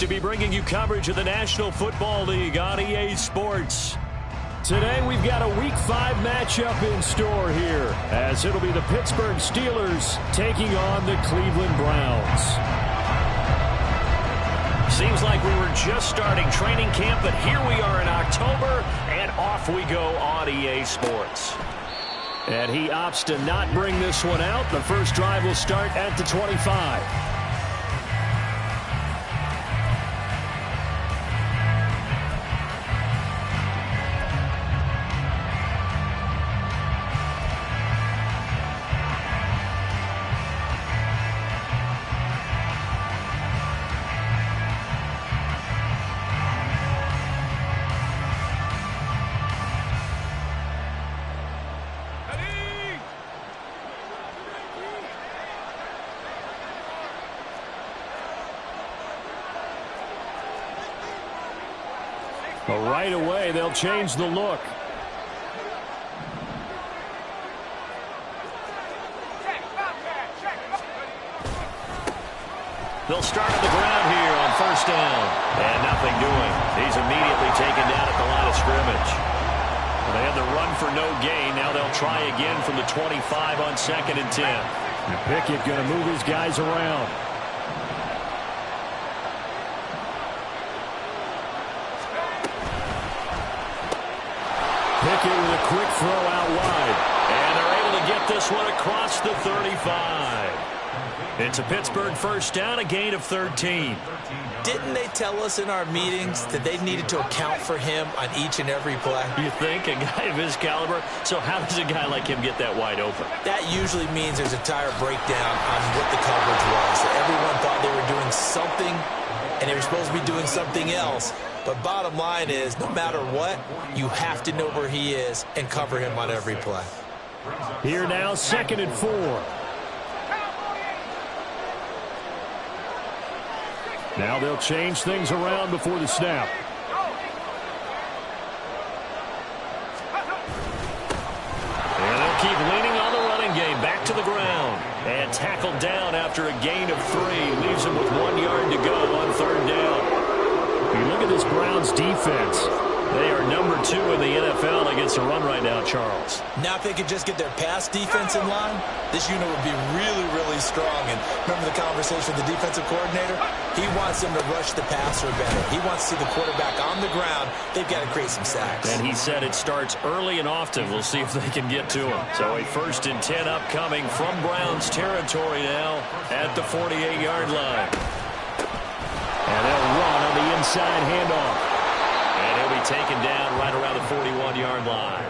to be bringing you coverage of the National Football League on EA Sports. Today we've got a Week 5 matchup in store here, as it'll be the Pittsburgh Steelers taking on the Cleveland Browns. Seems like we were just starting training camp, but here we are in October, and off we go on EA Sports. And he opts to not bring this one out. The first drive will start at the 25. But right away, they'll change the look. They'll start at the ground here on first down. And nothing doing. He's immediately taken down at the line of scrimmage. They had the run for no gain. Now they'll try again from the 25 on 2nd and 10. And Pickett going to move his guys around. Pickett with a quick throw out wide. And they're able to get this one across the 35. It's a Pittsburgh first down, a gain of 13. Didn't they tell us in our meetings that they needed to account for him on each and every play? You think? A guy of his caliber? So how does a guy like him get that wide open? That usually means there's a tire breakdown on what the coverage was. Everyone thought they were doing something, and they were supposed to be doing something else. But bottom line is, no matter what, you have to know where he is and cover him on every play. Here now, 2nd and 4. Now they'll change things around before the snap. And they'll keep leaning on the running game. Back to the ground. And tackled down after a gain of 3. Leaves him with 1 yard to go on 3rd down. You look at this Browns defense. They are number 2 in the NFL against the run right now, Charles. Now if they could just get their pass defense in line, this unit would be really, really strong. And remember the conversation with the defensive coordinator? He wants them to rush the passer better. He wants to see the quarterback on the ground. They've got to create some sacks. And he said it starts early and often. We'll see if they can get to him. So a 1st and 10 upcoming from Browns territory now at the 48-yard line. And they'll run on the inside handoff. And he'll be taken down right around the 41-yard line.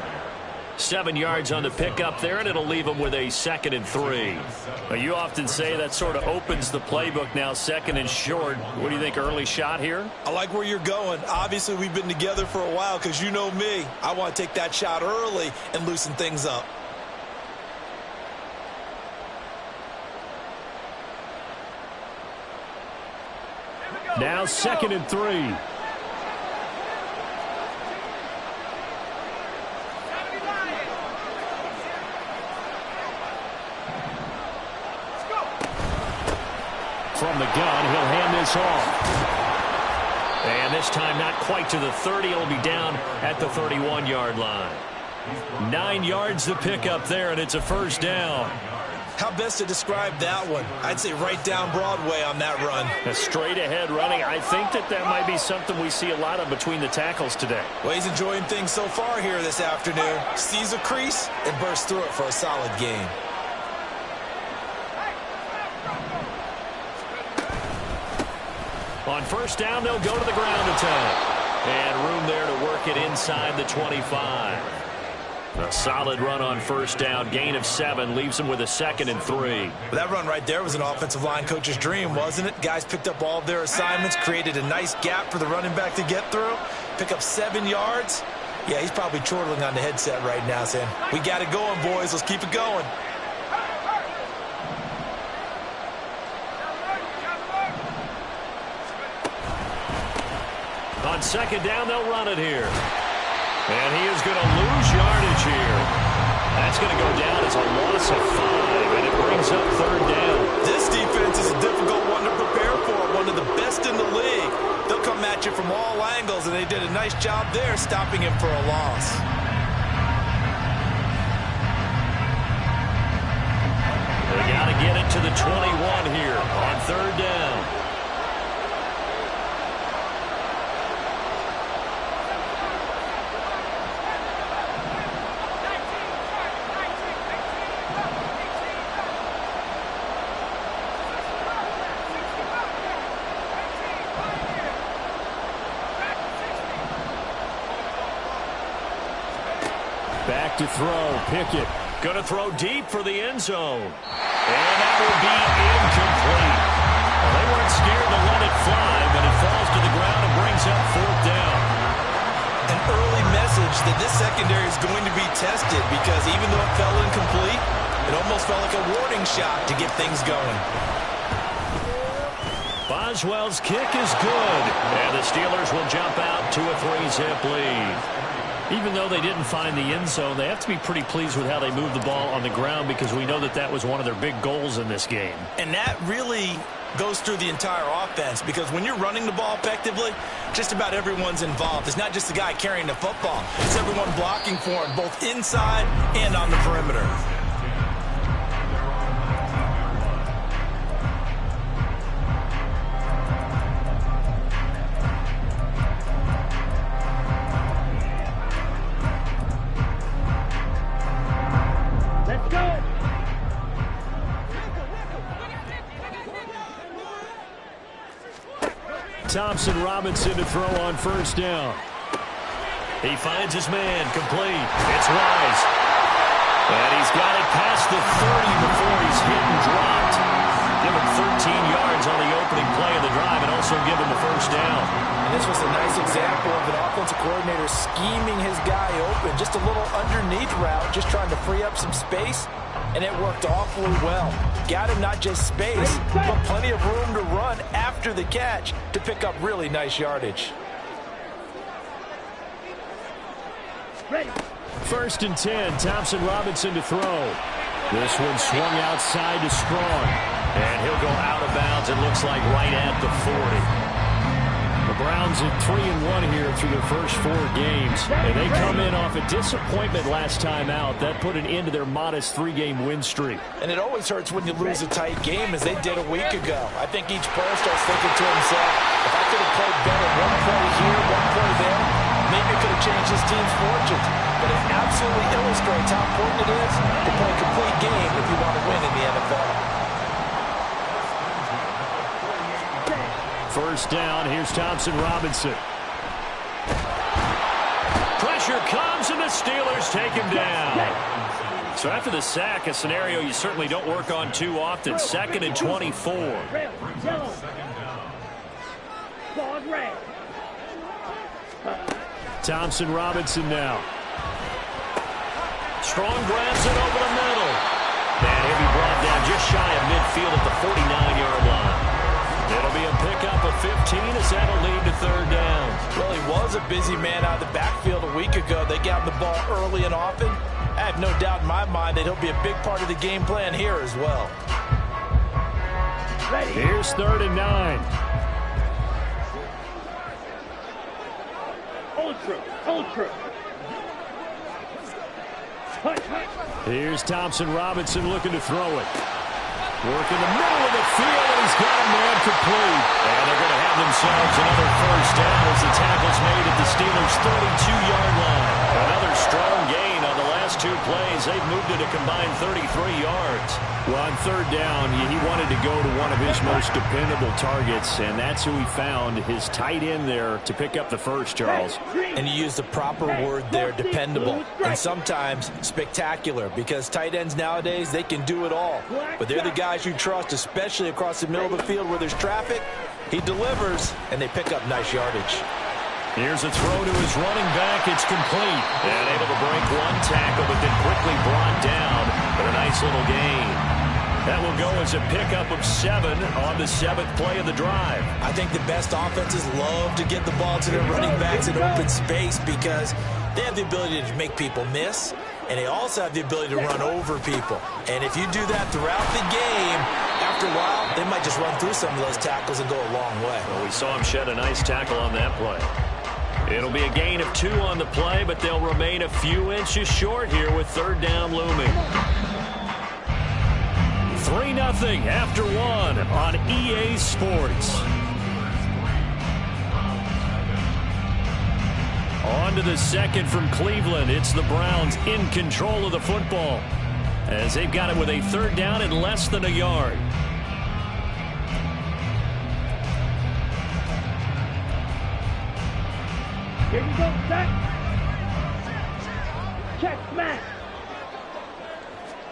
7 yards on the pickup there, and it'll leave him with a 2nd and 3. Now, you often say that sort of opens the playbook now, 2nd and short. What do you think, early shot here? I like where you're going. Obviously, we've been together for a while because you know me. I want to take that shot early and loosen things up. Now 2nd and 3. From the gun, he'll hand this off. And this time not quite to the 30. It'll be down at the 31-yard line. 9 yards to pick up there, and it's a first down. How best to describe that one? I'd say right down Broadway on that run. A straight-ahead running. I think that might be something we see a lot of between the tackles today. Well, he's enjoying things so far here this afternoon. Sees a crease and bursts through it for a solid gain. On first down, they'll go to the ground attack. And room there to work it inside the 25. A solid run on first down. Gain of 7 leaves him with a 2nd and 3. Well, that run right there was an offensive line coach's dream, wasn't it? Guys picked up all of their assignments, created a nice gap for the running back to get through. Pick up 7 yards. Yeah, he's probably chortling on the headset right now saying, we got it going, boys. Let's keep it going. On second down, they'll run it here. And he is going to lose yardage here. That's going to go down as a loss of 5, and it brings up third down. This defense is a difficult one to prepare for, one of the best in the league. watch it from all angles, and they did a nice job there stopping him for a loss. They got to get it to the 21 here on third down. Back to throw. Pickett. Going to throw deep for the end zone. And that will be incomplete. Well, they weren't scared to let it fly, but it falls to the ground and brings up fourth down. An early message that this secondary is going to be tested, because even though it fell incomplete, it almost felt like a warning shot to get things going. Boswell's kick is good, and the Steelers will jump out to a 3-zip lead. Even though they didn't find the end zone, they have to be pretty pleased with how they moved the ball on the ground, because we know that that was one of their big goals in this game. And that really goes through the entire offense, because when you're running the ball effectively, just about everyone's involved. It's not just the guy carrying the football. It's everyone blocking for him, both inside and on the perimeter. Thompson Robinson to throw on first down. He finds his man, complete. It's Wise. And he's got it past the 30 before he's hit and dropped. Give him 13 yards on the opening play of the drive and also give him the first down. And this was a nice example of an offensive coordinator scheming his guy open. Just a little underneath route, just trying to free up some space. And it worked awfully well. Got him not just space, but plenty of room to run after the catch to pick up really nice yardage. First and 10, Thompson Robinson to throw. This one swung outside to Strong. And he'll go out of bounds, it looks like right at the 40. The Browns at 3-1 here through their first 4 games. And they come in off a disappointment last time out. That put an end to their modest 3-game win streak. And it always hurts when you lose a tight game, as they did a week ago. I think each player starts thinking to himself, if I could have played better one play here, one play there, maybe it could have changed his team's fortunes. But it absolutely illustrates how important it is to play a complete game if you want to win in the NFL. First down, here's Thompson Robinson. Pressure comes, and the Steelers take him down. So after the sack, a scenario you certainly don't work on too often. 2nd and 24. Thompson Robinson now. Strong grabs it over the middle. And he'll be brought down just shy of midfield at the 49-yard line. It'll be a pickup of 15 as that'll lead to third down. Well, he was a busy man out of the backfield a week ago. They got the ball early and often. I have no doubt in my mind that he'll be a big part of the game plan here as well. Here's 3rd and 9. Ultra. Here's Thompson Robinson looking to throw it. Work in the middle of the field, and he's got a man complete. And they're going to have themselves another first down as the tackle's made at the Steelers' 32-yard line. Another strong gain on the last 2 plays. They've moved it a combined 33 yards. Well, on third down, he wanted to go to one of his most dependable targets, and that's who he found, his tight end there, to pick up the first, Charles. And you used the proper word there, dependable, and sometimes spectacular, because tight ends nowadays, they can do it all. But they're the guys you trust, especially across the middle of the field where there's traffic. He delivers, and they pick up nice yardage. Here's a throw to his running back. It's complete. And able to break one tackle, but then quickly brought down. But a nice little gain. That will go as a pickup of 7 on the 7th play of the drive. I think the best offenses love to get the ball to their running backs in open space, because they have the ability to make people miss, and they also have the ability to run over people. And if you do that throughout the game, after after a while, they might just run through some of those tackles and go a long way. Well, we saw him shed a nice tackle on that play. It'll be a gain of 2 on the play, but they'll remain a few inches short here with third down looming. 3-0 after 1 on EA Sports. On to the second from Cleveland. It's the Browns in control of the football, as they've got it with a third down and less than a yard. Here you go, set. Check, smash.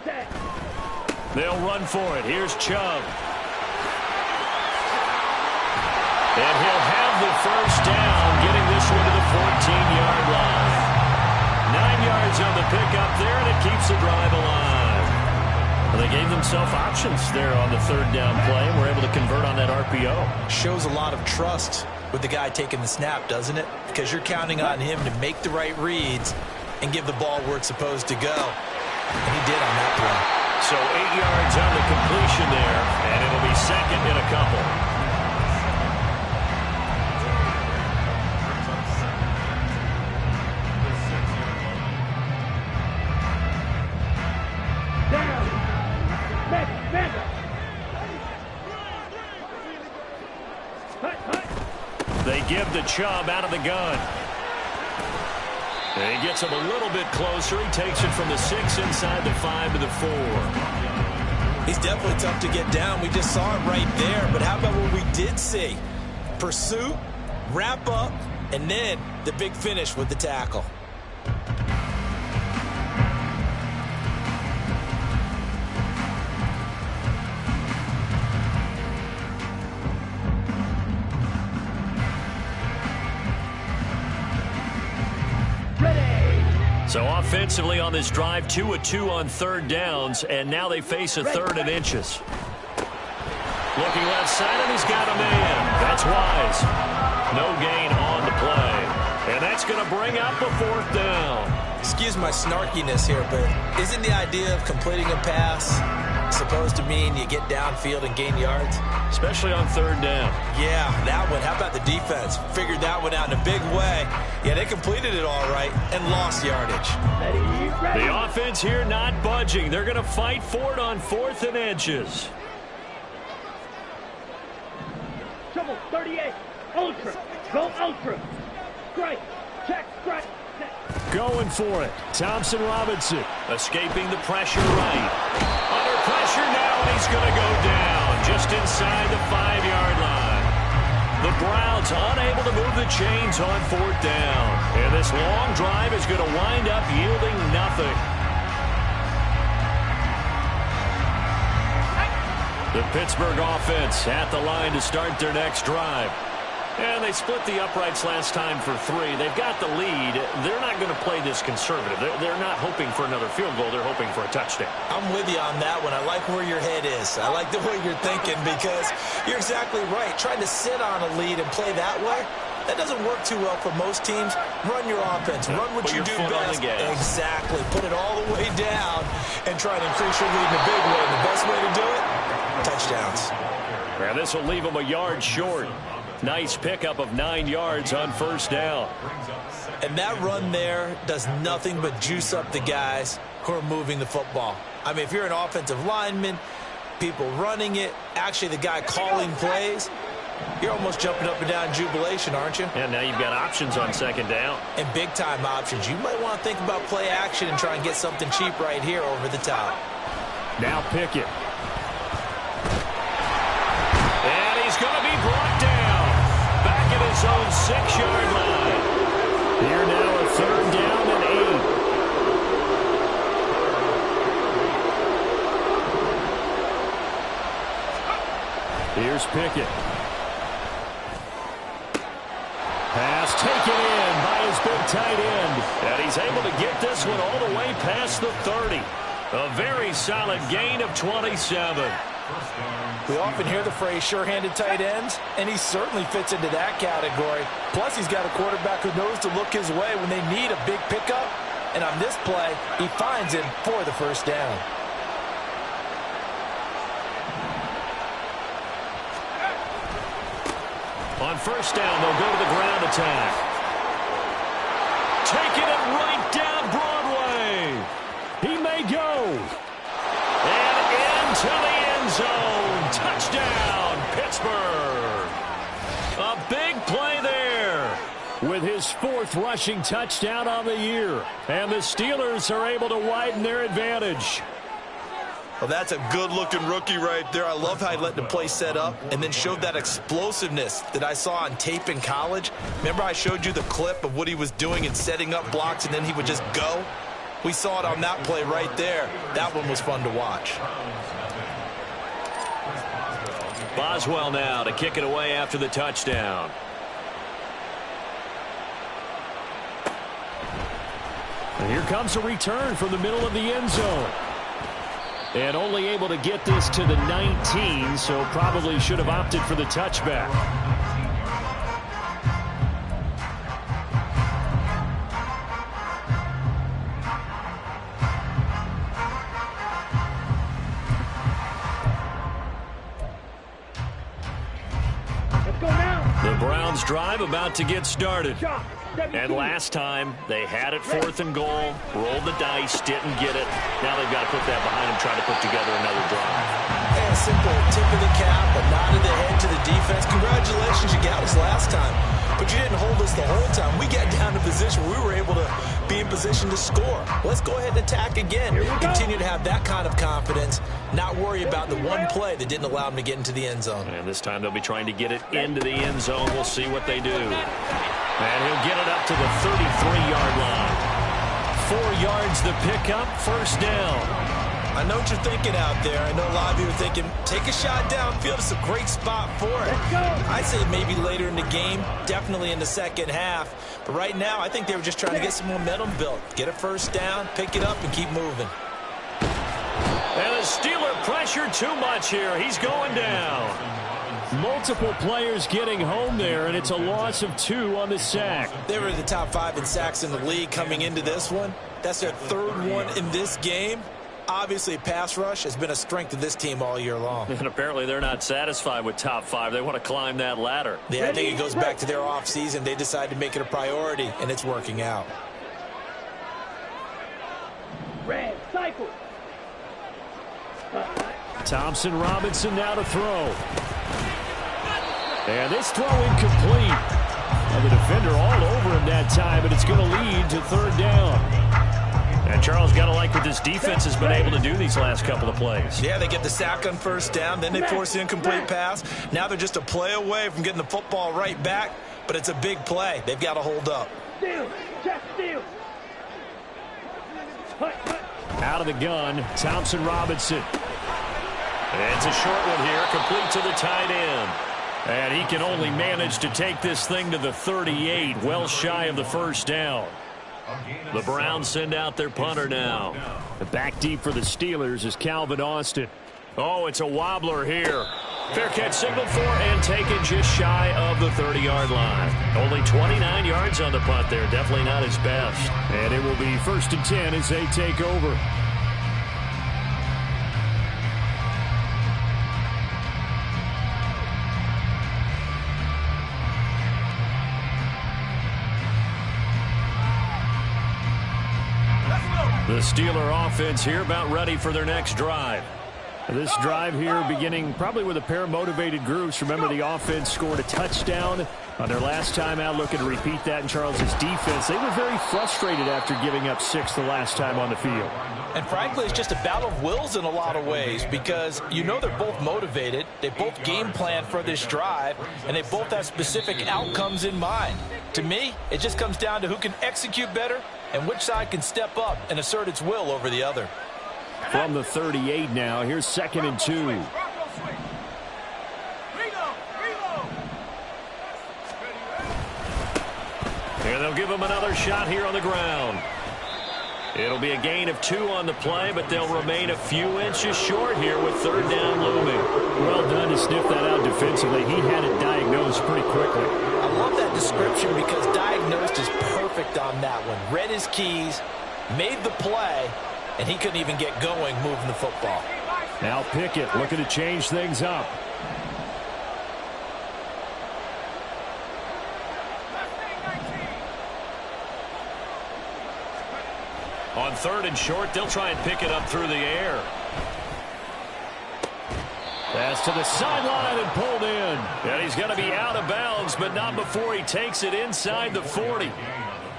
Set. They'll run for it. Here's Chubb. And he'll have the first down, getting this one to the 14-yard line. 9 yards on the pickup there, and it keeps the drive alive. Well, they gave themselves options there on the third down play, and were able to convert on that RPO. Shows a lot of trust with the guy taking the snap, doesn't it? Because you're counting on him to make the right reads and give the ball where it's supposed to go. And he did on that play. So 8 yards on the completion there, and it'll be second and a couple. They give the Chubb out of the gun. And he gets him a little bit closer. He takes it from the 6 inside the 5 to the 4. He's definitely tough to get down. We just saw it right there. But how about what we did see? Pursuit, wrap up, and then the big finish with the tackle. So offensively on this drive, 2 of 2 on third downs, and now they face a third and inches. Looking left side, and he's got a man. That's Wise. No gain on the play. And that's going to bring up a fourth down. Excuse my snarkiness here, but isn't the idea of completing a pass supposed to mean you get downfield and gain yards? Especially on third down. Yeah, that one. How about the defense? Figured that one out in a big way. Yeah, they completed it all right and lost yardage. The offense here not budging. They're going to fight for it on 4th and inches. Trouble, 38. Ultra. Go ultra. Strike. Check, strike. Going for it. Thompson Robinson. Escaping the pressure right. Under pressure now, and he's going to go down just inside the 5-yard line. The Browns unable to move the chains on 4th down. And this long drive is going to wind up yielding nothing. The Pittsburgh offense at the line to start their next drive. And they split the uprights last time for 3. They've got the lead. They're not going to play this conservative. They're not hoping for another field goal. They're hoping for a touchdown. I'm with you on that one. I like where your head is. I like the way you're thinking because you're exactly right. Trying to sit on a lead and play that way, that doesn't work too well for most teams. Run your offense. Run what you do best. Exactly. Put it all the way down and try to increase your lead in a big way. And the best way to do it, touchdowns. Now this will leave them a yard short. Nice pickup of 9 yards on first down. And that run there does nothing but juice up the guys who are moving the football. I mean, if you're an offensive lineman, people running it, actually the guy calling plays, you're almost jumping up and down in jubilation, aren't you? And now you've got options on second down. And big-time options. You might want to think about play action and try and get something cheap right here over the top. Now Pickett. And he's going to be brought down. Back at his own 6-yard line. Here now a third down and 8. Here's Pickett. Pass taken in by his big tight end. And he's able to get this one all the way past the 30. A very solid gain of 27. We often hear the phrase sure-handed tight ends, and he certainly fits into that category. Plus, he's got a quarterback who knows to look his way when they need a big pickup. And on this play, he finds him for the first down. On first down, they'll go to the ground attack. Taking it right down Broadway. He may go. And into the end zone. Touchdown, Pittsburgh. A big play there. With his 4th rushing touchdown on the year. And the Steelers are able to widen their advantage. Well, that's a good-looking rookie right there. I love how he let the play set up and then showed that explosiveness that I saw on tape in college. Remember I showed you the clip of what he was doing and setting up blocks, and then he would just go? We saw it on that play right there. That one was fun to watch. Boswell now to kick it away after the touchdown. And here comes a return from the middle of the end zone. And only able to get this to the 19, so probably should have opted for the touchback. Let's go now. The Browns drive about to get started. And last time, they had it 4th and goal, rolled the dice, didn't get it. Now they've got to put that behind them, try to put together another drive. A simple tip of the cap, a nod of the head to the defense. Congratulations, you got us last time. But you didn't hold us the whole time. We got down to position where we were able to be in position to score. Let's go ahead and attack again. Continue to have that kind of confidence, not worry about the one play that didn't allow them to get into the end zone. And this time they'll be trying to get it into the end zone. We'll see what they do. And he'll get it up to the 33-yard line. 4 yards the pickup, first down. I know what you're thinking out there. I know a lot of you are thinking, take a shot downfield. It's a great spot for it. I'd say maybe later in the game, definitely in the second half. But right now, I think they were just trying to get some momentum built. Get a first down, pick it up, and keep moving. And the Steeler pressure too much here. He's going down. Multiple players getting home there, and it's a loss of 2 on the sack. They were in the top 5 in sacks in the league coming into this one. That's their 3rd one in this game. Obviously, pass rush has been a strength of this team all year long. And apparently they're not satisfied with top 5. They want to climb that ladder. Yeah, I think it goes back to their offseason. They decided to make it a priority, and it's working out. Red, cycle. Thompson Robinson now to throw. And this throw incomplete. Well, the defender all over him that time, but it's going to lead to 3rd down. And Charles, got to like what this defense has been able to do these last couple of plays. Yeah, they get the sack on first down, then they force the incomplete pass. Now they're just a play away from getting the football right back, but it's a big play. They've got to hold up. Steal, check, steal. Out of the gun, Thompson Robinson. And it's a short one here, complete to the tight end. And he can only manage to take this thing to the 38, well shy of the first down. The Browns send out their punter now. The back deep for the Steelers is Calvin Austin. Oh, it's a wobbler here. Fair catch signaled for and taken just shy of the 30-yard line. Only 29 yards on the punt there. Definitely not his best. And it will be 1st and 10 as they take over. The Steeler offense here about ready for their next drive. This drive here beginning probably with a pair of motivated groups. Remember, the offense scored a touchdown on their last time out. Looking to repeat that in Charles's defense. They were very frustrated after giving up 6 the last time on the field. And frankly, it's just a battle of wills in a lot of ways because you know they're both motivated. They both game plan for this drive, and they both have specific outcomes in mind. To me, it just comes down to who can execute better and which side can step up and assert its will over the other. From the 38 now, here's 2nd and 2. And they'll give him another shot here on the ground. It'll be a gain of 2 on the play, but they'll remain a few inches short here with 3rd down looming. Well done to sniff that out defensively. He had it diagnosed pretty quickly. I love that description because diagnosed is perfect on that one. Read his keys, made the play, and he couldn't even get going moving the football. Now Pickett looking to change things up. On 3rd and short, they'll try and pick it up through the air. Pass to the sideline and pulled in. And he's going to be out of bounds, but not before he takes it inside the 40.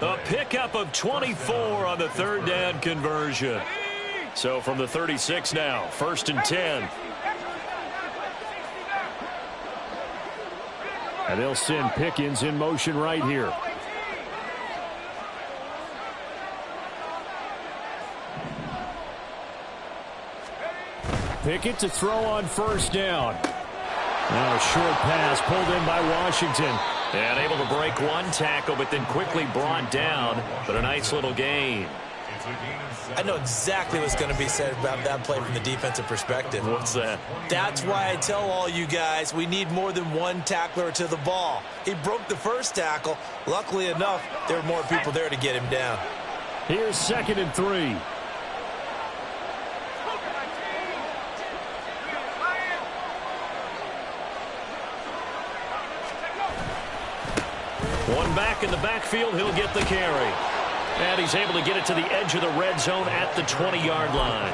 A pickup of 24 on the 3rd down conversion. So from the 36 now, 1st and 10. And they'll send Pickens in motion right here. Pickett to throw on 1st down. Now a short pass pulled in by Washington. And able to break one tackle, but then quickly brought down. But a nice little gain. I know exactly what's going to be said about that play from the defensive perspective. What's that? That's why I tell all you guys we need more than one tackler to the ball. He broke the first tackle. Luckily enough, there were more people there to get him down. Here's 2nd and 3. One back in the backfield, he'll get the carry. And he's able to get it to the edge of the red zone at the 20-yard line.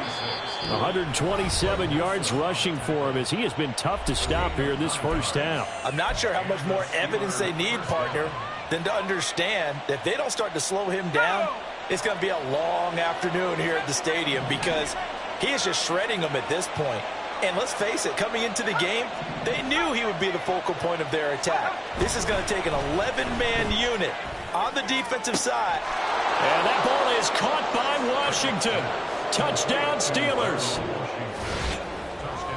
127 yards rushing for him as he has been tough to stop here this first half. I'm not sure how much more evidence they need, partner, than to understand that if they don't start to slow him down, it's going to be a long afternoon here at the stadium because he is just shredding them at this point. And let's face it, coming into the game, they knew he would be the focal point of their attack. This is going to take an 11-man unit on the defensive side. And that ball is caught by Washington. Touchdown, Steelers.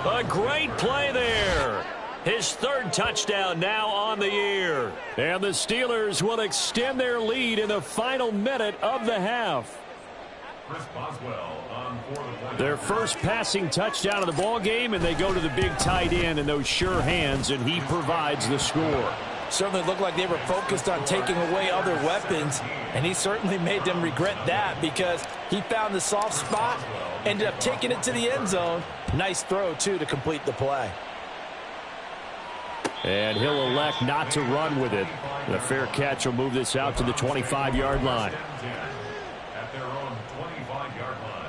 A great play there. His 3rd touchdown now on the year. And the Steelers will extend their lead in the final minute of the half. Their first passing touchdown of the ball game, and they go to the big tight end in those sure hands, and he provides the score. Certainly looked like they were focused on taking away other weapons, and he certainly made them regret that because he found the soft spot, ended up taking it to the end zone. Nice throw, too, to complete the play. And he'll elect not to run with it. The fair catch will move this out to the 25-yard line. At their own 25-yard line.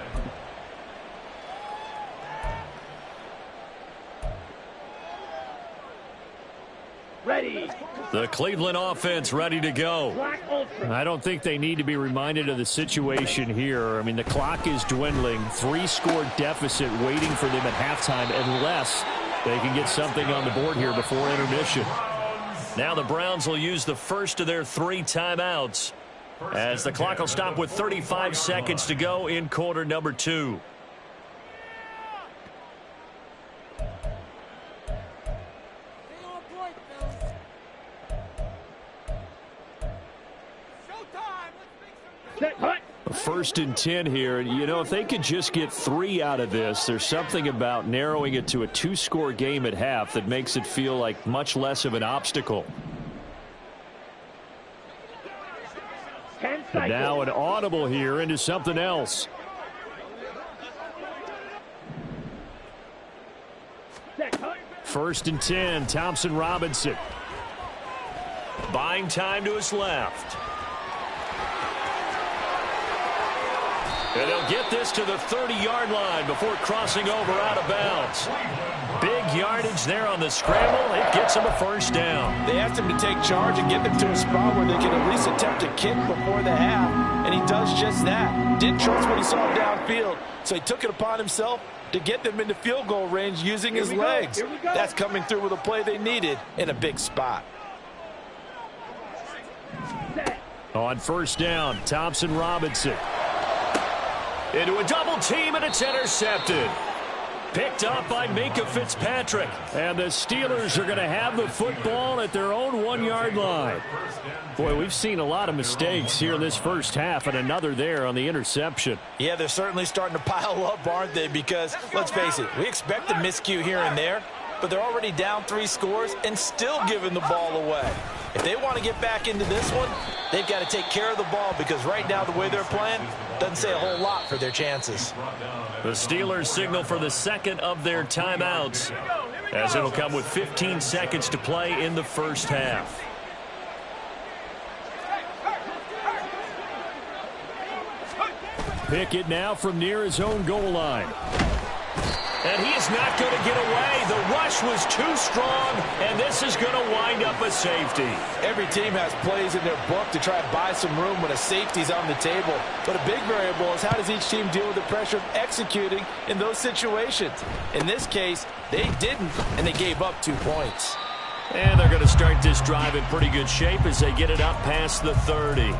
Ready. The Cleveland offense ready to go. Black Ultra. I don't think they need to be reminded of the situation here. I mean, the clock is dwindling. 3-score deficit waiting for them at halftime unless they can get something on the board here before intermission. Now the Browns will use the first of their 3 timeouts as the clock will stop with 35 seconds to go in quarter number 2. Set. Hut. 1st and 10 here. And, you know, if they could just get 3 out of this, there's something about narrowing it to a 2-score game at half that makes it feel like much less of an obstacle. 10 And now cycles. an audible here into something else. Set. Hut. 1st and 10, Thompson Robinson. Buying time to his left. And they'll get this to the 30-yard line before crossing over out of bounds. Big yardage there on the scramble. It gets them a 1st down. They asked him to take charge and get them to a spot where they can at least attempt to kick before the half, and he does just that. Didn't trust what he saw downfield, so he took it upon himself to get them into field goal range using his legs. Here we go. That's coming through with a play they needed in a big spot. Set. On 1st down, Thompson Robinson. Into a double team, and it's intercepted. Picked up by Minkah Fitzpatrick. And the Steelers are going to have the football at their own 1-yard line. Boy, we've seen a lot of mistakes here in this first half, and another there on the interception. Yeah, they're certainly starting to pile up, aren't they? Because, let's face it, we expect a miscue here and there, but they're already down 3 scores and still giving the ball away. If they want to get back into this one, they've got to take care of the ball because right now the way they're playing doesn't say a whole lot for their chances. The Steelers signal for the 2nd of their timeouts as it'll come with 15 seconds to play in the first half. Pickett now from near his own goal line. And he is not going to get away. The rush was too strong, and this is going to wind up a safety. Every team has plays in their book to try and buy some room when a safety's on the table. But a big variable is how does each team deal with the pressure of executing in those situations. In this case, they didn't, and they gave up 2 points. And they're going to start this drive in pretty good shape as they get it up past the 30.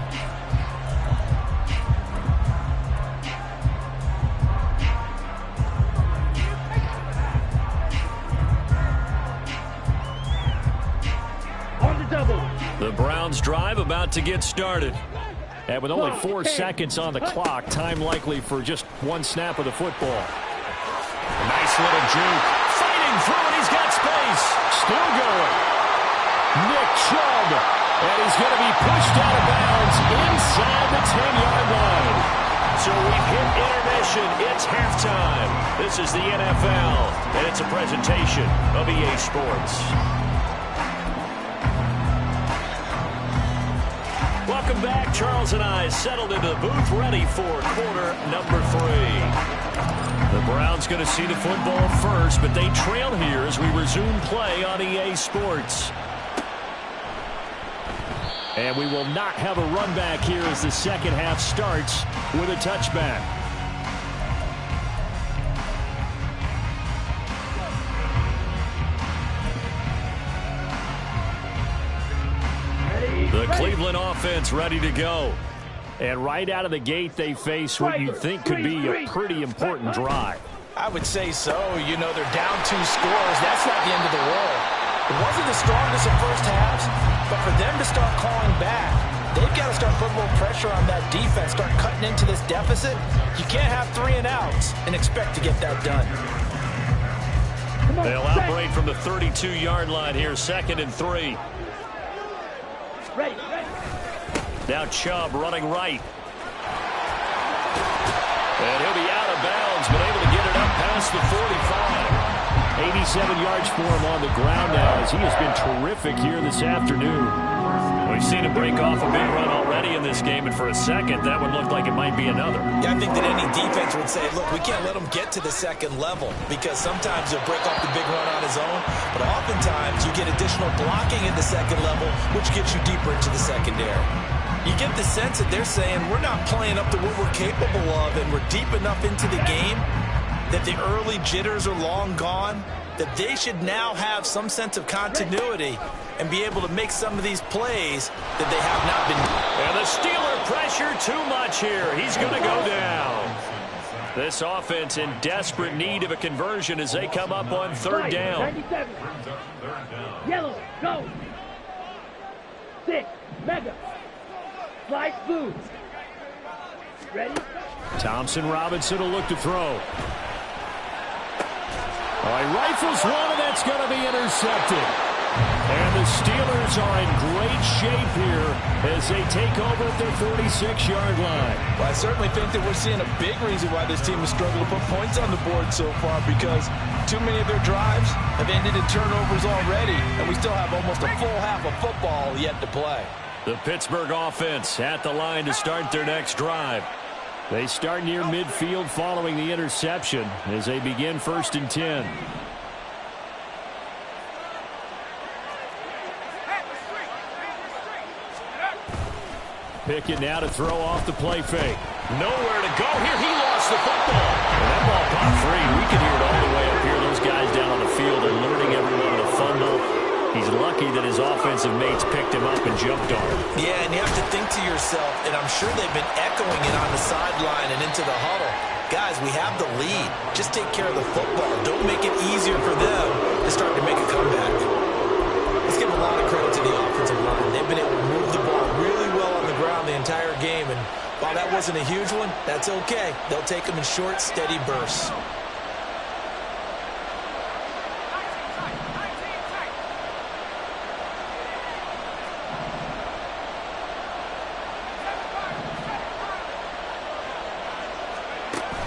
The Browns drive about to get started. And with only 4 seconds on the clock, time likely for just one snap of the football. A nice little juke. Fighting through it. He's got space. Still going. Nick Chubb. And he's going to be pushed out of bounds inside the 10-yard line. So we've hit intermission. It's halftime. This is the NFL, and it's a presentation of EA Sports. Welcome back. Charles and I settled into the booth, ready for quarter number 3. The Browns going to see the football first, but they trail here as we resume play on EA Sports. And we will not have a run back here as the second half starts with a touchback. The Cleveland offense ready to go. And right out of the gate, they face what you think could be a pretty important drive. I would say so. You know, they're down 2 scores. That's not the end of the world. It wasn't the strongest of first halves, but for them to start calling back, they've got to start putting a little pressure on that defense, start cutting into this deficit. You can't have 3 and outs and expect to get that done. They'll operate from the 32-yard line here, 2nd and 3. Ready. Now Chubb running right. And he'll be out of bounds, but able to get it up past the 45. 87 yards for him on the ground now as he has been terrific here this afternoon. We've seen him break off a big run already in this game, and for a second, that would look like it might be another. Yeah, I think that any defense would say, look, we can't let him get to the second level because sometimes he'll break off the big run on his own, but oftentimes you get additional blocking at the second level, which gets you deeper into the secondary. You get the sense that they're saying we're not playing up to what we're capable of, and we're deep enough into the game that the early jitters are long gone, that they should now have some sense of continuity and be able to make some of these plays that they have not been. And the Steeler pressure too much here. He's going to go down. This offense in desperate need of a conversion as they come up on 3rd down. 97. Yellow, go. 6, mega. Slide blue. Ready? Thompson Robinson will look to throw. All right, rifles one, and that's going to be intercepted. And the Steelers are in great shape here as they take over at their 46-yard line. Well, I certainly think that we're seeing a big reason why this team has struggled to put points on the board so far, because too many of their drives have ended in turnovers already, and we still have almost a full half of football yet to play. The Pittsburgh offense at the line to start their next drive. They start near midfield following the interception as they begin 1st and 10. Pickett now to throw off the play fake. Nowhere to go here. He lost the football. And that ball popped free. We can hear it all the way up here. Those guys down on the field are alerting everyone to the fumble. He's lucky that his offensive mates picked him up and jumped on him. Yeah, and you have to think to yourself, and I'm sure they've been echoing it on the sideline and into the huddle. Guys, we have the lead. Just take care of the football. Don't make it easier for them to start to make a comeback. Let's give a lot of credit to the offensive line. They've been able to move the ball really well on the ground the entire game, and while that wasn't a huge one, that's okay. They'll take them in short, steady bursts.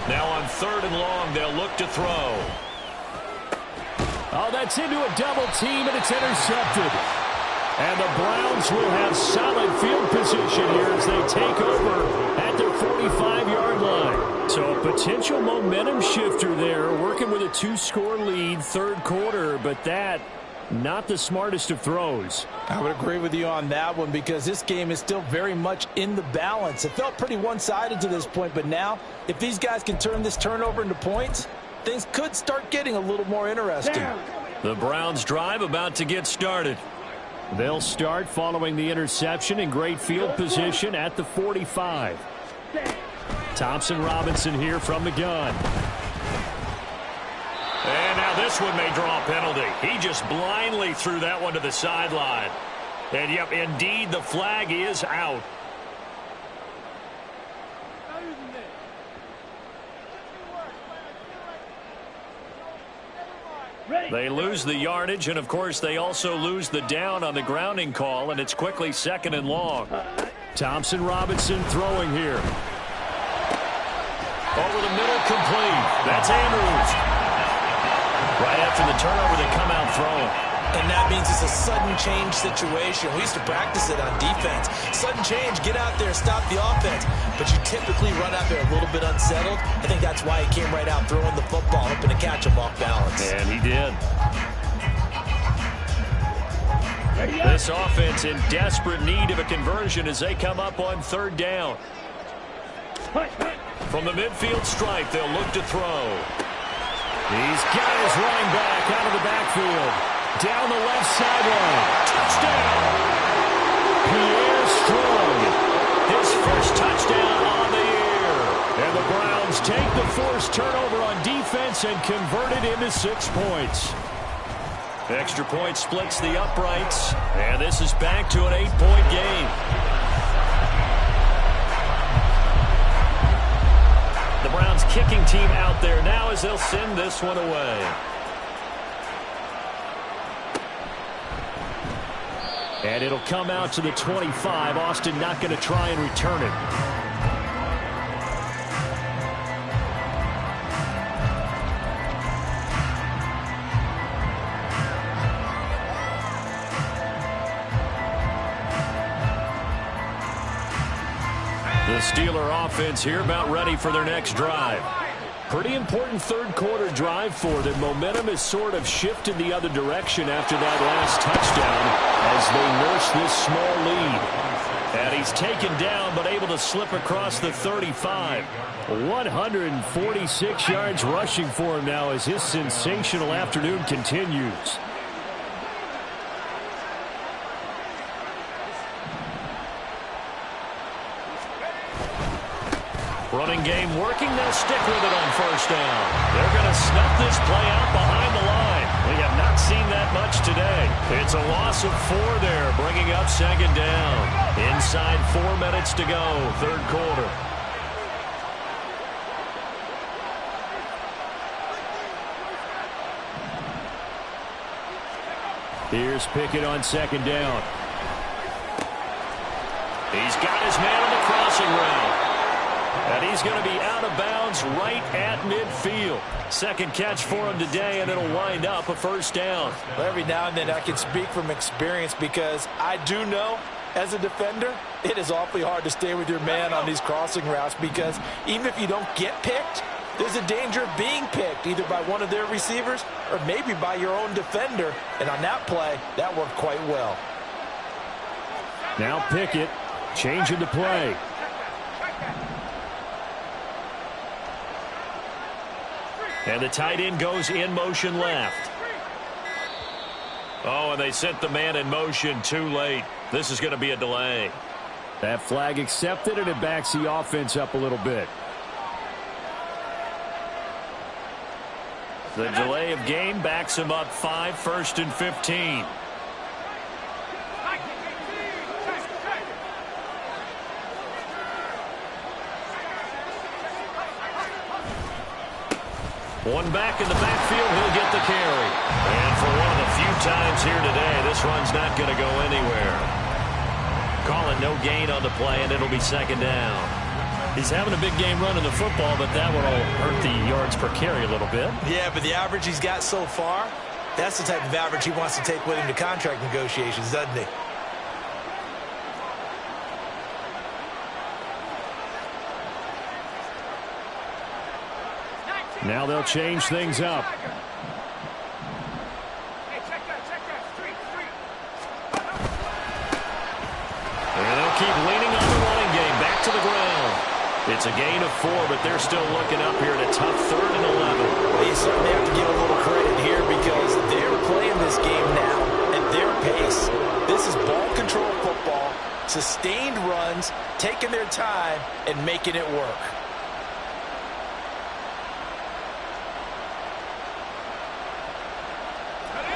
Now on 3rd and long, they'll look to throw. Oh, that's into a double team, and it's intercepted. And the Browns will have solid field position here as they take over at their 45-yard line. So a potential momentum shifter there, working with a 2-score lead, third quarter, but that not the smartest of throws. I would agree with you on that one because this game is still very much in the balance. It felt pretty one-sided to this point, but now if these guys can turn this turnover into points, things could start getting a little more interesting. The Browns drive about to get started. They'll start following the interception in great field position at the 45. Thompson Robinson here from the gun. And now this one may draw a penalty. He just blindly threw that one to the sideline. And, yep, indeed, the flag is out. They lose the yardage, and, of course, they also lose the down on the grounding call, and it's quickly 2nd and long. Thompson Robinson throwing here. Over the middle, complete. That's Andrews. Right after the turnover, they come out throwing. And that means it's a sudden change situation. We used to practice it on defense. Sudden change, get out there, stop the offense. But you typically run out there a little bit unsettled. I think that's why he came right out throwing the football, hoping to catch him off balance. And he did. This offense in desperate need of a conversion as they come up on 3rd down. From the midfield stripe, they'll look to throw. He's got his running back out of the backfield. Down the left sideline. Touchdown! Pierre Strong. His first touchdown on the year. And the Browns take the forced turnover on defense and convert it into 6 points. Extra point splits the uprights. And this is back to an 8-point game. The Browns kicking team out there now as they'll send this one away. And it'll come out to the 25. Austin not going to try and return it. The Steeler offense here about ready for their next drive. Pretty important third quarter drive for them. Momentum has sort of shifted the other direction after that last touchdown as they nurse this small lead. And he's taken down but able to slip across the 35. 146 yards rushing for him now as his sensational afternoon continues. Running game working. They'll stick with it on 1st down. They're going to snuff this play out behind the line. We have not seen that much today. It's a loss of 4 there, bringing up 2nd down. Inside 4 minutes to go, 3rd quarter. Here's Pickett on 2nd down. He's got his man on the crossing route. And he's going to be out of bounds right at midfield. 2nd catch for him today, and it'll wind up a 1st down. Well, every now and then I can speak from experience because I do know as a defender it is awfully hard to stay with your man on these crossing routes because even if you don't get picked, there's a danger of being picked either by one of their receivers or maybe by your own defender. And on that play, that worked quite well. Now Pickett changing the play. And the tight end goes in motion left. Oh, and they sent the man in motion too late. This is going to be a delay. That flag accepted, and it backs the offense up a little bit. The delay of game backs him up 5, 1st and 15. One back in the backfield, he'll get the carry. And for one of the few times here today, this run's not going to go anywhere. Call it no gain on the play, and it'll be 2nd down. He's having a big game running the football, but that one will hurt the yards per carry a little bit. Yeah, but the average he's got so far, that's the type of average he wants to take with him to contract negotiations, doesn't he? Now they'll change things up. And they'll keep leaning on the running game. Back to the ground. It's a gain of 4, but they're still looking up here at a tough 3rd and 11. Well, you certainly have to give a little credit here because they're playing this game now at their pace. This is ball control football, sustained runs, taking their time, and making it work.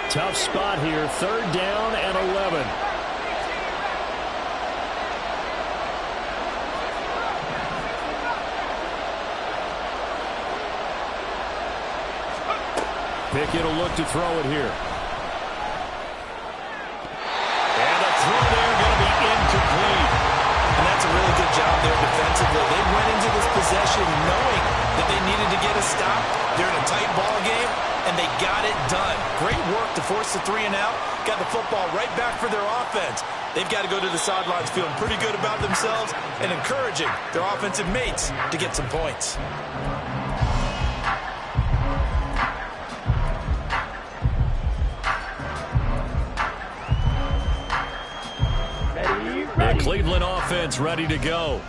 Tough spot here. 3rd down and 11. Pickett will look to throw it here. And the throw there going to be incomplete. And that's a really good job there defensively. They went into this possession knowing that they needed to get a stop. They're in a tight ball game, and they got it done. Great work to force the 3 and out. Got the football right back for their offense. They've got to go to the sidelines feeling pretty good about themselves and encouraging their offensive mates to get some points. The Cleveland offense ready to go.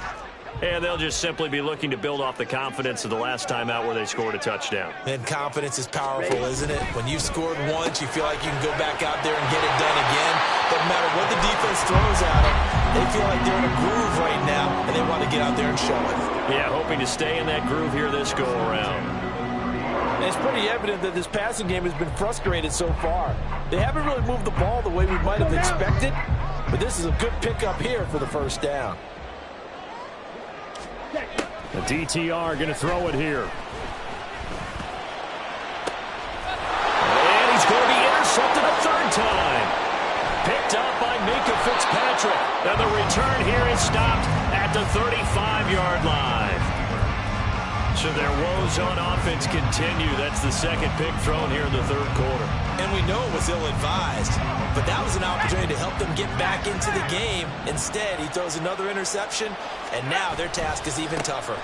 And they'll just simply be looking to build off the confidence of the last time out where they scored a touchdown. And confidence is powerful, isn't it? When you've scored once, you feel like you can go back out there and get it done again. Doesn't matter what the defense throws at them. They feel like they're in a groove right now, and they want to get out there and show it. Yeah, hoping to stay in that groove here this go-around. And it's pretty evident that this passing game has been frustrated so far. They haven't really moved the ball the way we might have expected, but this is a good pickup here for the 1st down. The DTR going to throw it here. And he's going to be intercepted a 3rd time. Picked up by Minka Fitzpatrick. And the return here is stopped at the 35-yard line. So their woes on offense continue. That's the 2nd pick thrown here in the 3rd quarter. And we know it was ill-advised, but that was an opportunity to help them get back into the game. Instead, he throws another interception, and now their task is even tougher.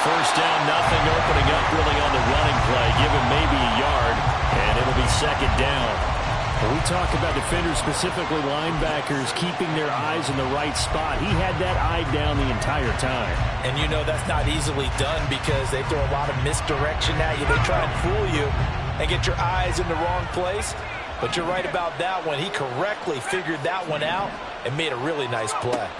1st down, nothing, opening up really on the running play. Give him maybe a yard, and it'll be 2nd down. When we talk about defenders, specifically linebackers, keeping their eyes in the right spot, he had that eye down the entire time. And you know that's not easily done because they throw a lot of misdirection at you. They try and fool you and get your eyes in the wrong place. But you're right about that one. He correctly figured that one out and made a really nice play.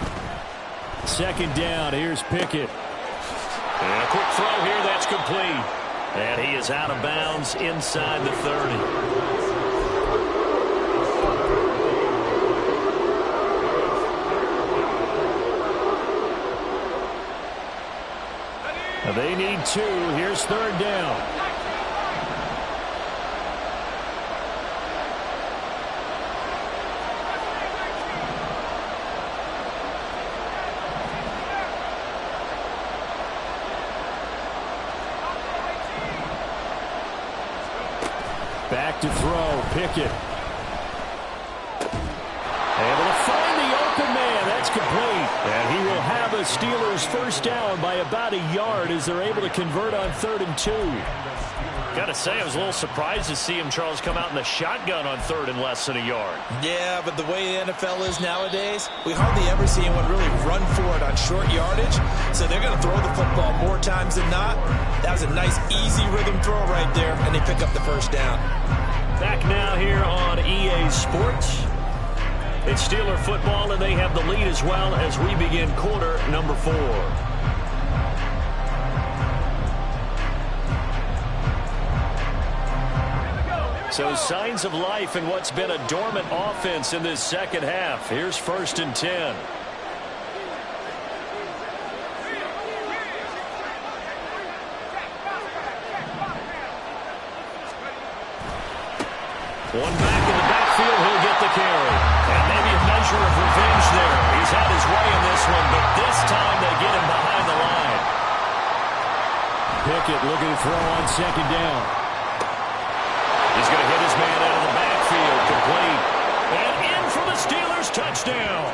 2nd down, here's Pickett. And a quick throw here, that's complete. And he is out of bounds inside the 30. They need 2. Here's 3rd down. Back to throw, Pickett. Able to find the open man. That's complete. And he will have a Steelers 1st down by about a yard as they're able to convert on 3rd and 2. Got to say, I was a little surprised to see him, Charles, come out in the shotgun on 3rd and less than a yard. Yeah, but the way the NFL is nowadays, we hardly ever see anyone really run for it on short yardage. So they're going to throw the football more times than not. That was a nice, easy rhythm throw right there, and they pick up the 1st down. Back now here on EA Sports. It's Steeler football, and they have the lead as well as we begin quarter number 4. So signs of life in what's been a dormant offense in this 2nd half. Here's 1st and 10. One back in the backfield, he'll get the carry. And maybe a measure of revenge there. He's had his way in this one, but this time they get him behind the line. Pickett looking to throw on 2nd down. He's going to hit his man out of the backfield, complete. And in for the Steelers touchdown.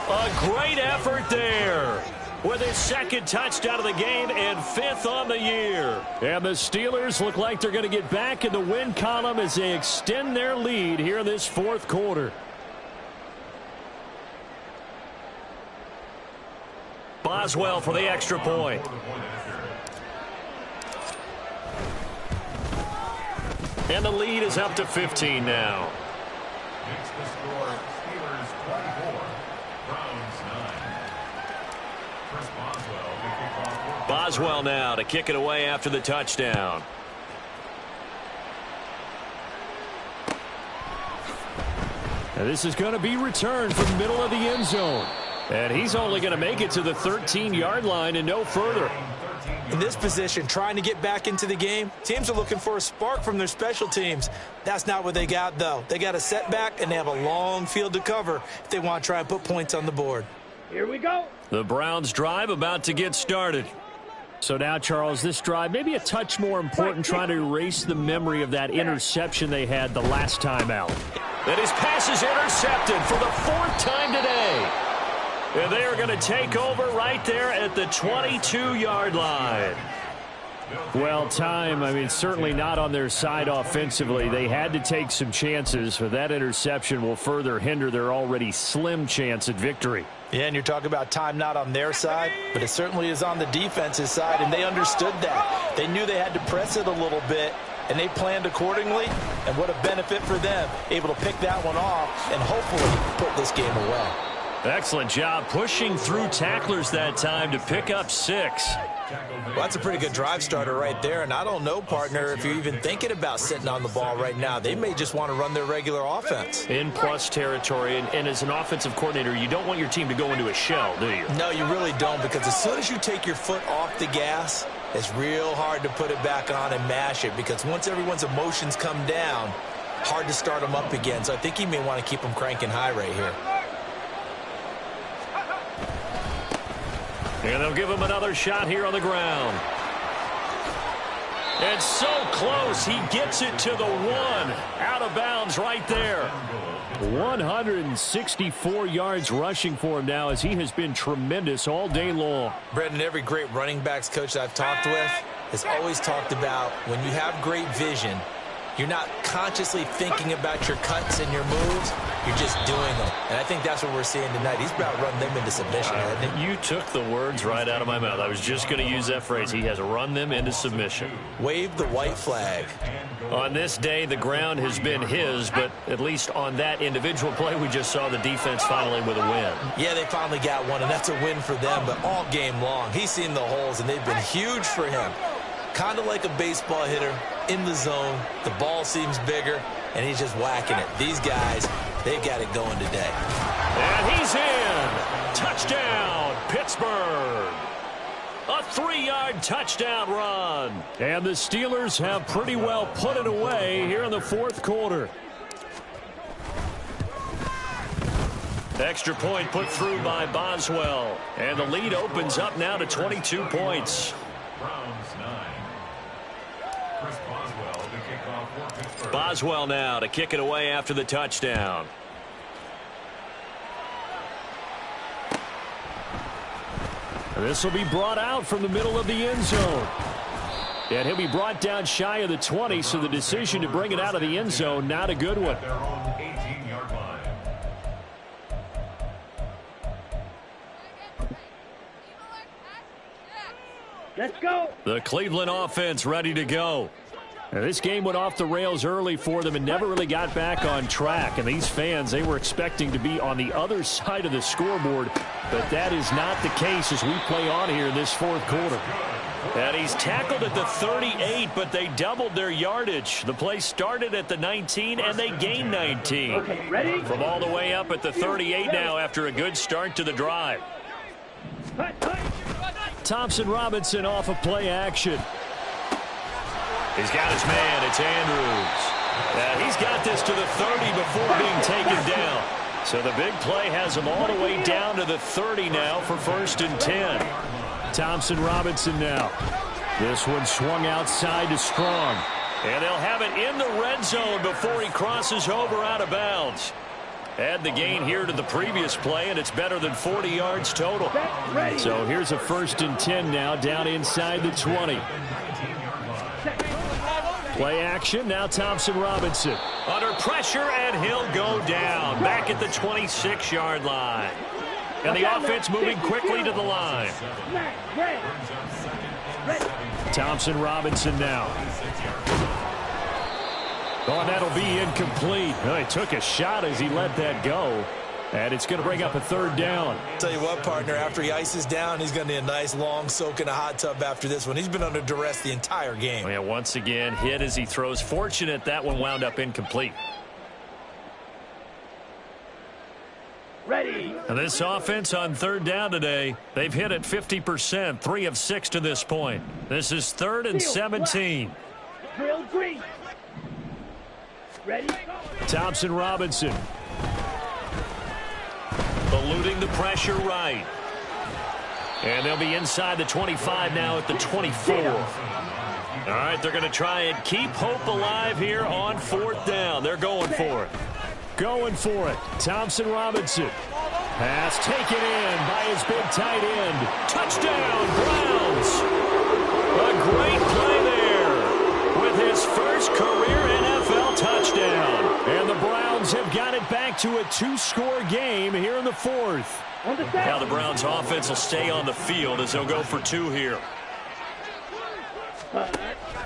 A great effort there. with his second touchdown of the game and 5th on the year. And the Steelers look like they're going to get back in the win column as they extend their lead here in this 4th quarter. Boswell for the extra point. And the lead is up to 15 now. Makes the score Steelers 24, Browns 9. Chris Boswell to kick off. Boswell now to kick it away after the touchdown. And this is going to be returned from the middle of the end zone. And he's only going to make it to the 13-yard line and no further. In this position, trying to get back into the game, teams are looking for a spark from their special teams. That's not what they got, though. They got a setback, and they have a long field to cover if they want to try and put points on the board. Here we go. The Browns drive about to get started. So now, Charles, this drive maybe a touch more important, trying to erase the memory of that interception they had the last time out. And his pass is intercepted for the 4th time today. And they are going to take over right there at the 22-yard line. Well, certainly not on their side offensively. They had to take some chances, but that interception will further hinder their already slim chance at victory. Yeah, and you're talking about time not on their side, but it certainly is on the defense's side, and they understood that. They knew they had to press it a little bit, and they planned accordingly, and what a benefit for them, able to pick that one off and hopefully put this game away. Excellent job pushing through tacklers that time to pick up 6. Well, that's a pretty good drive starter right there, and I don't know, partner, if you're even thinking about sitting on the ball right now. They may just want to run their regular offense. In plus territory, and as an offensive coordinator, you don't want your team to go into a shell, do you? No, you really don't, because as soon as you take your foot off the gas, it's real hard to put it back on and mash it, because once everyone's emotions come down, hard to start them up again. So I think you may want to keep them cranking high right here. And they'll give him another shot here on the ground. And so close, he gets it to the 1. Out of bounds right there. 164 yards rushing for him now, as he has been tremendous all day long. Brendan, every great running backs coach I've talked with has always talked about when you have great vision, you're not consciously thinking about your cuts and your moves. You're just doing them. And I think that's what we're seeing tonight. He's about run them into submission, hasn't he? You took the words right out of my mouth. I was just going to use that phrase. He has run them into submission. Wave the white flag. On this day, the ground has been his, but at least on that individual play, we just saw the defense finally with a win. Yeah, they finally got one, and that's a win for them. But all game long, he's seen the holes, and they've been huge for him. Kind of like a baseball hitter in the zone. The ball seems bigger, and he's just whacking it. These guys, they've got it going today. And he's in. Touchdown, Pittsburgh. A 3-yard touchdown run. And the Steelers have pretty well put it away here in the 4th quarter. Extra point put through by Boswell. And the lead opens up now to 22 points. Browns 9. Chris Boswell to kick off for Pittsburgh. Boswell now to kick it away after the touchdown. This will be brought out from the middle of the end zone. And he'll be brought down shy of the 20, so the decision to bring it out of the end zone, not a good one. Their own 18-yard line. Let's go. The Cleveland offense ready to go. Now, this game went off the rails early for them and never really got back on track. And these fans, they were expecting to be on the other side of the scoreboard, but that is not the case as we play on here in this 4th quarter. And he's tackled at the 38, but they doubled their yardage. The play started at the 19, and they gained 19. Okay, ready? From all the way up at the 38 now after a good start to the drive. Thompson Robinson off of play action. He's got his man. It's Andrews. He's got this to the 30 before being taken down. So the big play has him all the way down to the 30 now for 1st and 10. Thompson Robinson now. This one swung outside to Strong. And they'll have it in the red zone before he crosses over out of bounds. Add the gain here to the previous play, and it's better than 40 yards total. So here's a 1st and 10 now, down inside the 20. Play action, now Thompson Robinson. Under pressure, and he'll go down. Back at the 26-yard line. And the offense moving quickly to the line. Thompson Robinson now. Oh, and that'll be incomplete. Oh, he took a shot as he let that go. And it's going to bring up a 3rd down. Tell you what, partner, after he ices down, he's going to need a nice long soak in a hot tub after this one. He's been under duress the entire game. Oh, yeah, once again, hit as he throws. Fortunate that one wound up incomplete. Ready. And this offense on 3rd down today, they've hit it 50%, 3 of 6 to this point. This is 3rd and 17. Drill green. Ready. Thompson Robinson. Eluding the pressure right. And they'll be inside the 25 now at the 24. All right, they're going to try and keep hope alive here on 4th down. They're going for it. Going for it. Thompson Robinson. Pass taken in by his big tight end. Touchdown, Browns. A great play there with his first career NFL touchdown. And the Browns have got it back to a 2-score game here in the 4th. Now the Browns offense will stay on the field as they'll go for 2 here.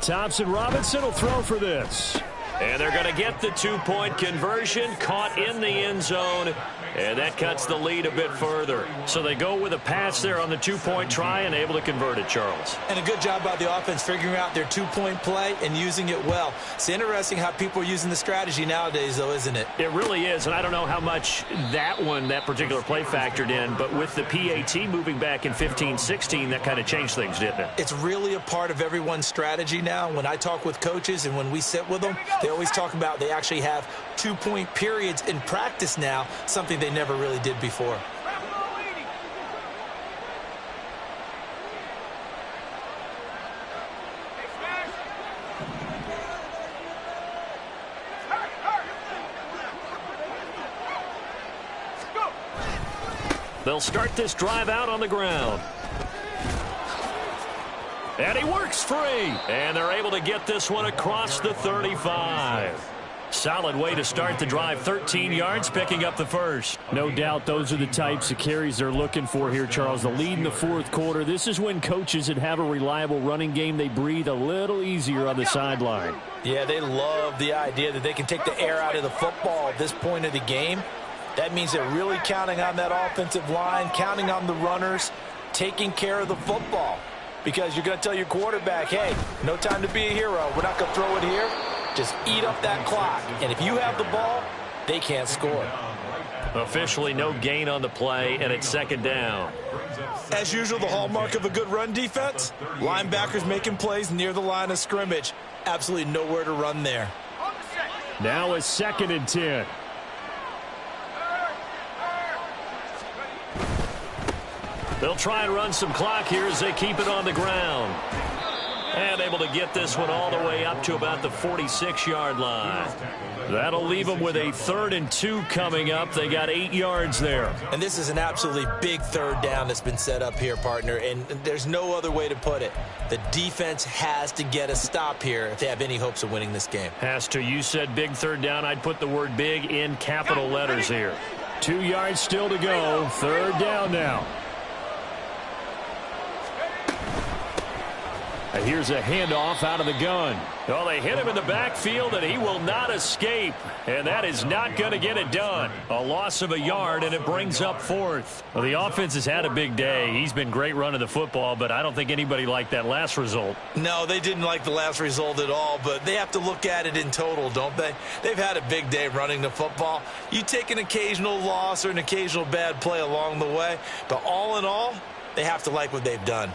Thompson Robinson will throw for this. And they're going to get the 2-point conversion, caught in the end zone, and that cuts the lead a bit further. So they go with a pass there on the 2-point try and able to convert it, Charles. And a good job by the offense figuring out their 2-point play and using it well. It's interesting how people are using the strategy nowadays, though, isn't it? It really is, and I don't know how much that particular play factored in, but with the PAT moving back in 15-16, that kind of changed things, didn't it? It's really a part of everyone's strategy now. When I talk with coaches and when we sit with them, they always talk about they actually have 2-point periods in practice now, something they never really did before. They'll start this drive out on the ground. And he works free. And they're able to get this one across the 35. Solid way to start the drive. 13 yards, picking up the first. No doubt those are the types of carries they're looking for here, Charles. The lead in the 4th quarter. This is when coaches that have a reliable running game, they breathe a little easier on the sideline. Yeah, they love the idea that they can take the air out of the football at this point of the game. That means they're really counting on that offensive line, counting on the runners, taking care of the football. Because you're going to tell your quarterback, hey, no time to be a hero. We're not going to throw it here. Just eat up that clock. And if you have the ball, they can't score. Officially no gain on the play, and it's 2nd down. As usual, the hallmark of a good run defense, linebackers making plays near the line of scrimmage. Absolutely nowhere to run there. Now a 2nd and 10. They'll try and run some clock here as they keep it on the ground. And able to get this one all the way up to about the 46-yard line. That'll leave them with a 3rd and 2 coming up. They got 8 yards there. And this is an absolutely big 3rd down that's been set up here, partner. And there's no other way to put it. The defense has to get a stop here if they have any hopes of winning this game. Has to. You said big 3rd down. I'd put the word big in capital letters here. 2 yards still to go. 3rd down now. And here's a handoff out of the gun. Well, they hit him in the backfield, and he will not escape. And that is not going to get it done. A loss of a yard, and it brings up 4th. Well, the offense has had a big day. He's been great running the football, but I don't think anybody liked that last result. No, they didn't like the last result at all, but they have to look at it in total, don't they? They've had a big day running the football. You take an occasional loss or an occasional bad play along the way, but all in all, they have to like what they've done.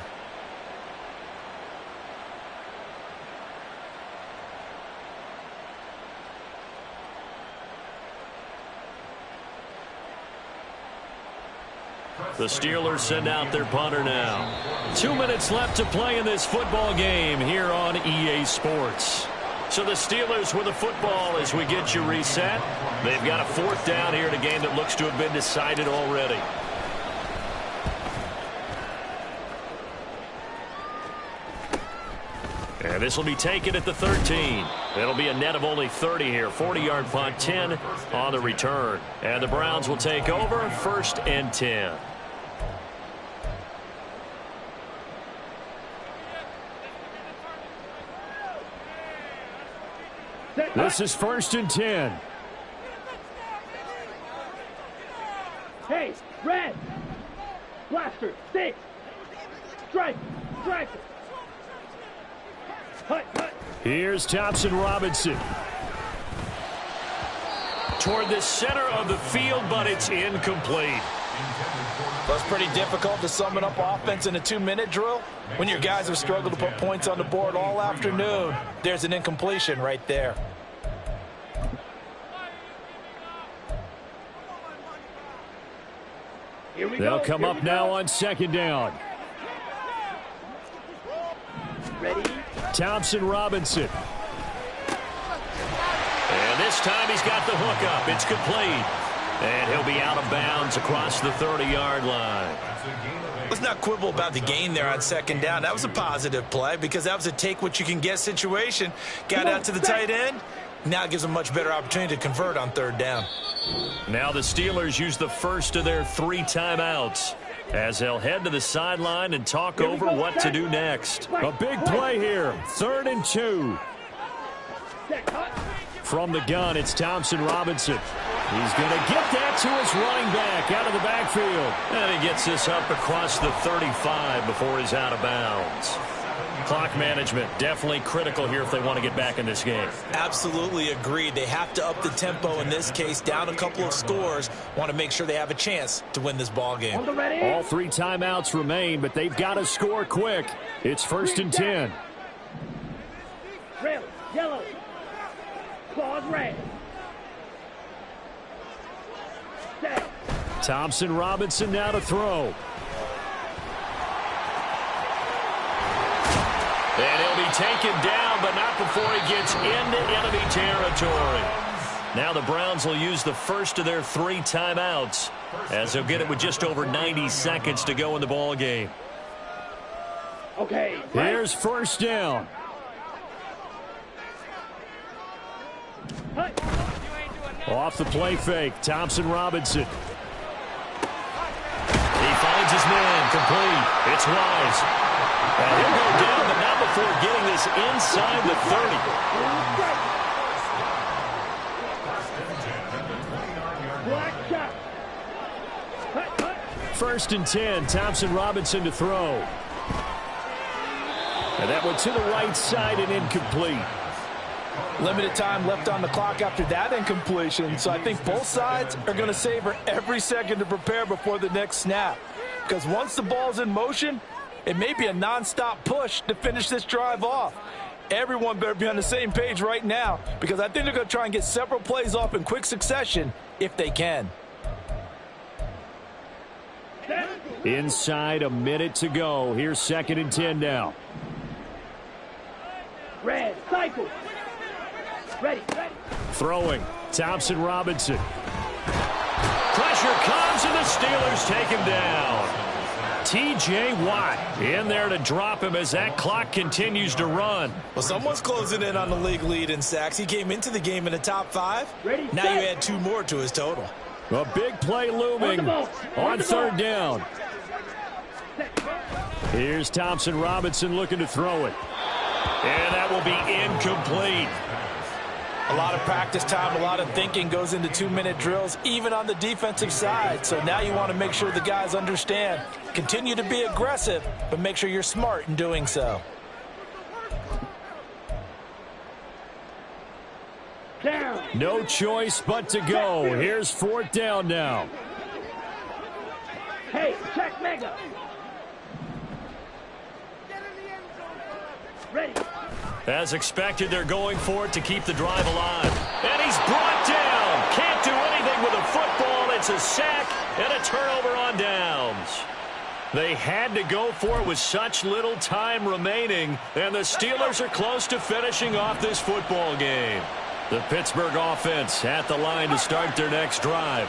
The Steelers send out their punter now. 2 minutes left to play in this football game here on EA Sports. So the Steelers with the football as we get you reset. They've got a 4th down here in a game that looks to have been decided already. And this will be taken at the 13. It'll be a net of only 30 here. 40-yard punt, 10 on the return. And the Browns will take over, 1st and 10. This is 1st and 10. Hey, red. Blaster, stick. Strike, strike. Hut, hut. Here's Thompson Robinson. Toward the center of the field, but it's incomplete. Well, it's pretty difficult to sum it up offense in a 2-minute drill when your guys have struggled to put points on the board all afternoon. There's an incompletion right there. Here we They'll go. come Here up we now go. on 2nd down. Ready? Thompson Robinson. And this time he's got the hook up. It's complete. And he'll be out of bounds across the 30-yard line. Let's not quibble about the gain there on 2nd down. That was a positive play because that was a take-what-you-can-get situation. Got out to the tight end. Now it gives them a much better opportunity to convert on 3rd down. Now the Steelers use the first of their 3 timeouts as they'll head to the sideline and talk over what to do next. A big play here. 3rd and 2. From the gun, it's Thompson Robinson. He's going to get that to his running back out of the backfield. And he gets this up across the 35 before he's out of bounds. Clock management definitely critical here if they want to get back in this game. Absolutely agreed. They have to up the tempo in this case, down a couple of scores. Want to make sure they have a chance to win this ball game. All 3 timeouts remain, but they've got to score quick. It's 1st and 10. Red, yellow. Claws red. Set. Thompson Robinson now to throw. And he'll be taken down, but not before he gets into enemy territory. Now the Browns will use the first of their 3 timeouts as they'll get it with just over 90 seconds to go in the ball game. Okay. Here's 1st down. Hut. Off the play fake, Thompson Robinson. He finds his man, complete. It's Wise. And he'll go down, but not before getting this inside the 30. Black shot. Hut, hut. 1st and 10, Thompson Robinson to throw. And that one to the right side and incomplete. Limited time left on the clock after that incompletion, so I think both sides are going to savor every second to prepare before the next snap. Because once the ball's in motion, it may be a nonstop push to finish this drive off. Everyone better be on the same page right now because I think they're going to try and get several plays off in quick succession if they can. Inside, a minute to go. Here's 2nd and 10 now. Red, cycle. Ready, ready. Throwing, Thompson Robinson. Pressure comes, and the Steelers take him down. T.J. Watt in there to drop him as that clock continues to run. Well, someone's closing in on the league lead in sacks. He came into the game in the top 5. Ready, now set. you add 2 more to his total. A big play looming on 3rd down. Here's Thompson Robinson looking to throw it. And that will be incomplete. A lot of practice time, a lot of thinking goes into 2-minute drills, even on the defensive side. So now you want to make sure the guys understand. Continue to be aggressive, but make sure you're smart in doing so. Down. No choice but to go. Here's 4th down now. Hey, check mega. Ready. As expected, they're going for it to keep the drive alive. And he's brought down. Can't do anything with a football. It's a sack and a turnover on downs. They had to go for it with such little time remaining, and the Steelers are close to finishing off this football game. The Pittsburgh offense at the line to start their next drive.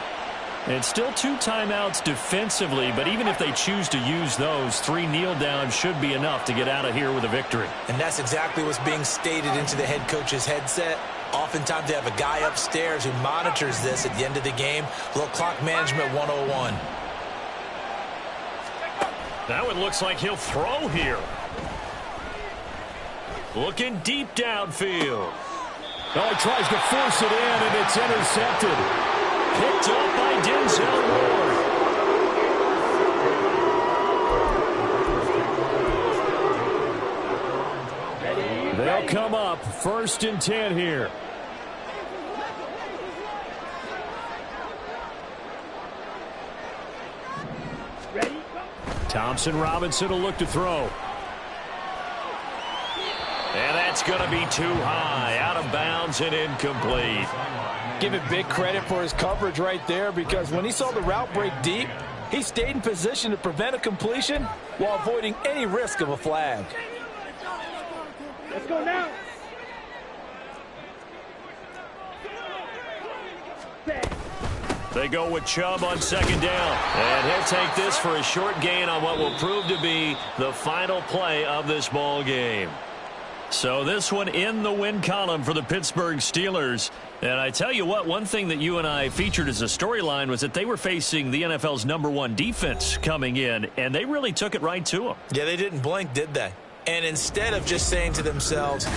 It's still 2 timeouts defensively, but even if they choose to use those, 3 kneel downs should be enough to get out of here with a victory. And that's exactly what's being stated into the head coach's headset. Oftentimes they have a guy upstairs who monitors this at the end of the game. A little clock management 101. Now it looks like he'll throw here. Looking deep downfield. Oh, he tries to force it in, and it's intercepted. Picked up by Denzel Ward. They'll come up 1st and 10 here. Ready? Thompson Robinson will look to throw. And that's going to be too high, out of bounds and incomplete. Give it big credit for his coverage right there, because when he saw the route break deep, he stayed in position to prevent a completion while avoiding any risk of a flag. Let's go now. They go with Chubb on 2nd down. And he'll take this for a short gain on what will prove to be the final play of this ball game. So this one in the win column for the Pittsburgh Steelers. And I tell you what, one thing that you and I featured as a storyline was that they were facing the NFL's #1 defense coming in, and they really took it right to them. Yeah, they didn't blink, did they? And instead of just saying to themselves,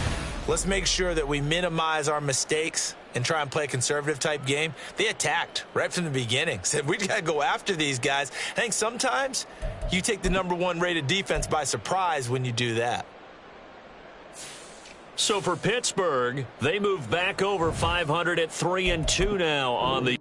let's make sure that we minimize our mistakes and try and play a conservative type game, they attacked right from the beginning. Said, we got to go after these guys. I think sometimes you take the #1 rated defense by surprise when you do that. So for Pittsburgh, they move back over 500 at 3-2 now on the